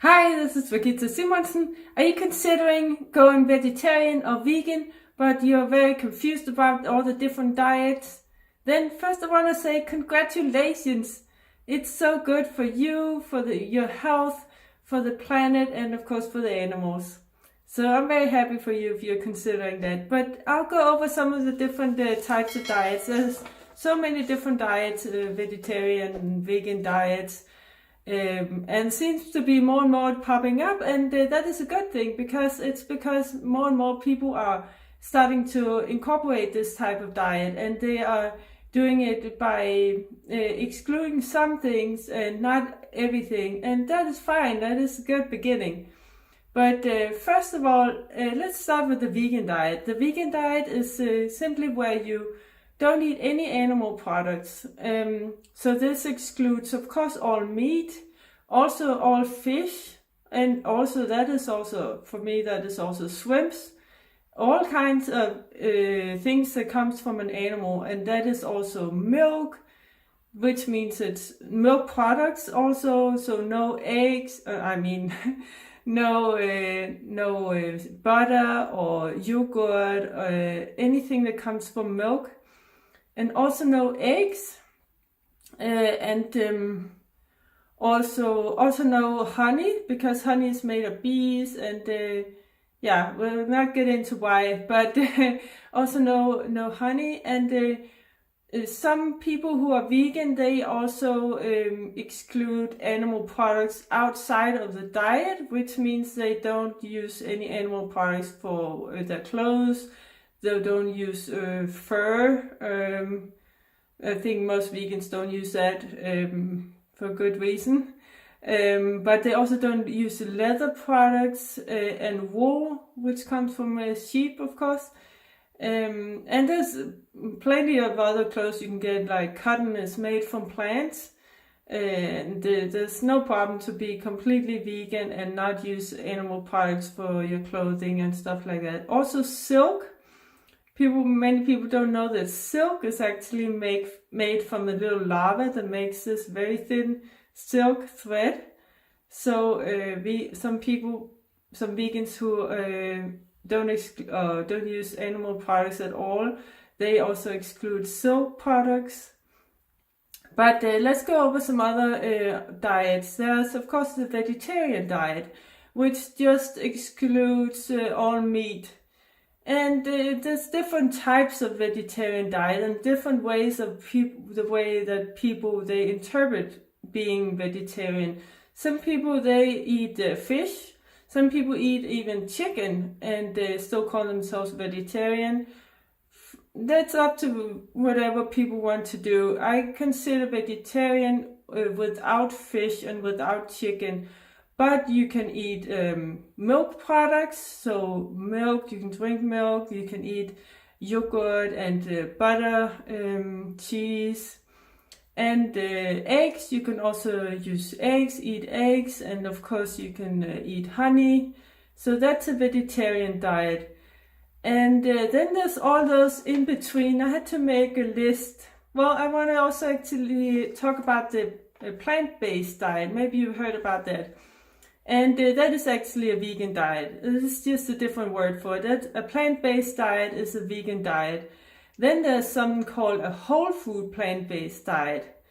Hi, this is Regitze Simonsen. Are you considering going vegetarian or vegan, but you're very confused about all the different diets? Then first I want to say congratulations. It's so good for you, for your health, for the planet, and of course for the animals. So I'm very happy for you if you're considering that. But I'll go over some of the different types of diets. There's so many different diets, vegetarian and vegan diets. And seems to be more and more popping up, and that is a good thing because more and more people are starting to incorporate this type of diet, and they are doing it by excluding some things and not everything, and that is fine. That is a good beginning. But first of all, let's start with the vegan diet. The vegan diet is simply where you don't eat any animal products. So this excludes, of course, all meat, also all fish, and also for me, that is also shrimps, all kinds of things that comes from an animal, and that is also milk, which means it's milk products also, so no eggs, no butter or yogurt or anything that comes from milk. And also no eggs, and also no honey, because honey is made of bees, and we'll not get into why, but also no honey. And some people who are vegan, they also exclude animal products outside of the diet, which means they don't use any animal products for their clothes. They don't use fur. I think most vegans don't use that for good reason. But they also don't use leather products and wool, which comes from sheep, of course. And there's plenty of other clothes you can get, like cotton is made from plants. And there's no problem to be completely vegan and not use animal products for your clothing and stuff like that. Also silk. Many people don't know that silk is actually made from a little larva that makes this very thin silk thread. So some vegans who don't use animal products at all, they also exclude silk products. But let's go over some other diets. There's of course the vegetarian diet, which just excludes all meat. And there's different types of vegetarian diet and different ways of the way that people they interpret being vegetarian. Some people they eat fish. Some people eat even chicken, and they still call themselves vegetarian. That's up to whatever people want to do. I consider vegetarian without fish and without chicken. But you can eat milk products, so milk, you can drink milk, you can eat yogurt and butter, cheese, and eggs. You can also use eggs, eat eggs, and of course you can eat honey. So that's a vegetarian diet. And then there's all those in between. I had to make a list. Well, I want to also actually talk about the plant-based diet. Maybe you've heard about that. And that is actually a vegan diet. It's just a different word for it. A plant-based diet is a vegan diet. Then there's something called a whole food plant-based diet.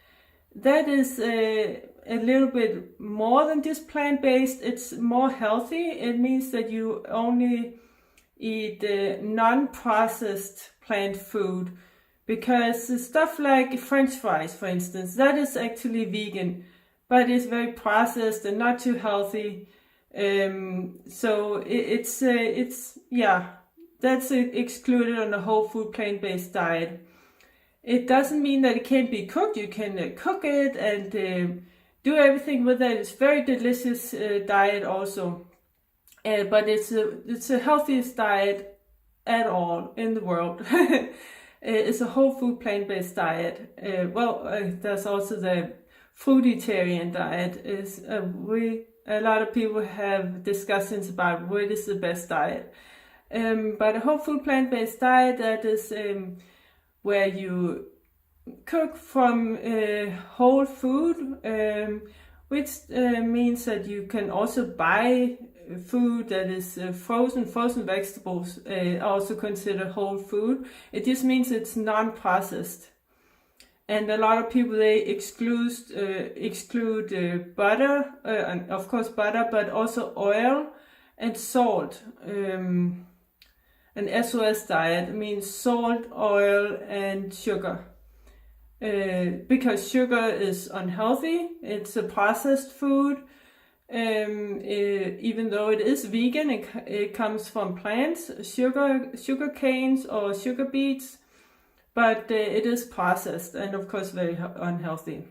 That is a little bit more than just plant-based. It's more healthy. It means that you only eat non-processed plant food. Because stuff like French fries, for instance, that is actually vegan. But it's very processed and not too healthy. So that's excluded on the whole food plant-based diet. It doesn't mean that it can't be cooked. You can cook it and do everything with it. It's very delicious diet also. But it's the healthiest diet at all in the world. It's a whole food plant-based diet. There's also the fruitarian diet. A lot of people have discussions about what is the best diet. But a whole food plant-based diet, that is where you cook from whole food which means that you can also buy food that is frozen. Frozen vegetables are also considered whole food. It just means it's non-processed. And a lot of people, they exclude butter, and of course butter, but also oil and salt. An SOS diet means salt, oil, and sugar. Because sugar is unhealthy, it's a processed food. Even though it is vegan, it comes from plants, sugar canes or sugar beets, but it is processed and of course very unhealthy.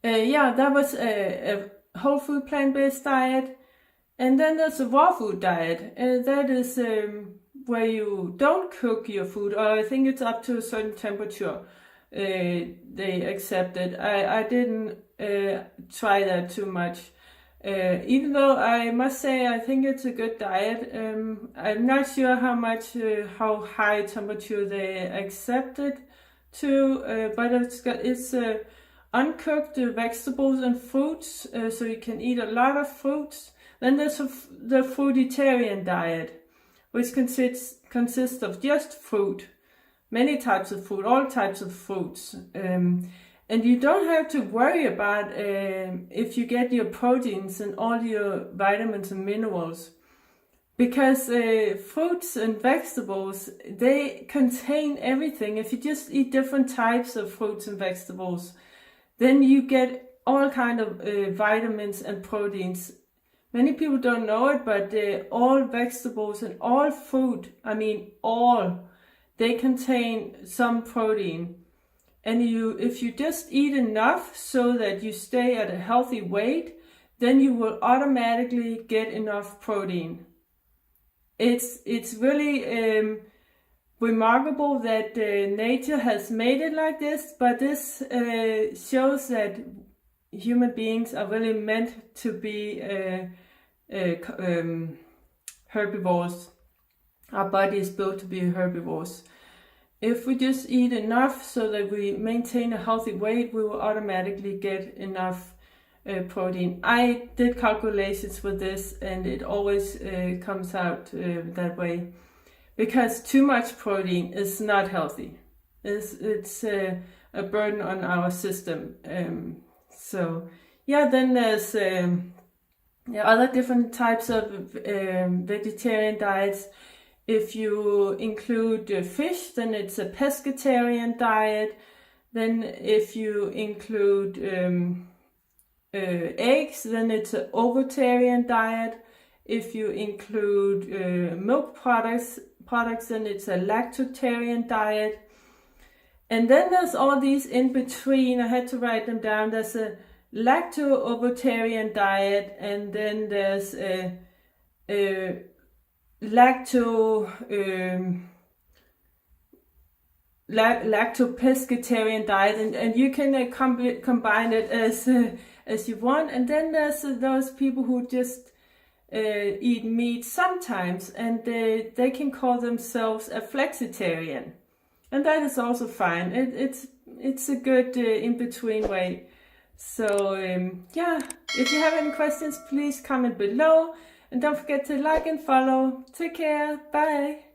Yeah, that was a whole food plant-based diet. And then there's a raw food diet. That is where you don't cook your food, or I think it's up to a certain temperature. They accept it. I didn't try that too much. Even though I must say I think it's a good diet. I'm not sure how high temperature they accept it to, but it's uncooked vegetables and fruits, so you can eat a lot of fruits. Then there's the fruitarian diet, which consists of just fruit, many types of fruit, all types of fruits. And you don't have to worry about if you get your proteins and all your vitamins and minerals, because fruits and vegetables, they contain everything. If you just eat different types of fruits and vegetables, then you get all kind of vitamins and proteins. Many people don't know it, but all vegetables and all fruit, I mean all, they contain some protein. And if you just eat enough so that you stay at a healthy weight, then you will automatically get enough protein. It's really remarkable that nature has made it like this, but this shows that human beings are really meant to be herbivores. Our body is built to be herbivores. If we just eat enough so that we maintain a healthy weight, we will automatically get enough protein. I did calculations with this, and it always comes out that way, because too much protein is not healthy. It's a burden on our system. So yeah, then there's other different types of vegetarian diets. If you include fish, then it's a pescatarian diet. Then if you include eggs, then it's an ovotarian diet. If you include milk products, then it's a lactotarian diet. And then there's all these in between. I had to write them down. There's a lacto-ovotarian diet, and then there's a lacto-pescatarian diet, and you can combine it as you want. And then there's those people who just eat meat sometimes, and they can call themselves a flexitarian, and that is also fine. It's a good in-between way. So yeah, if you have any questions, please comment below. And don't forget to like and follow. Take care. Bye.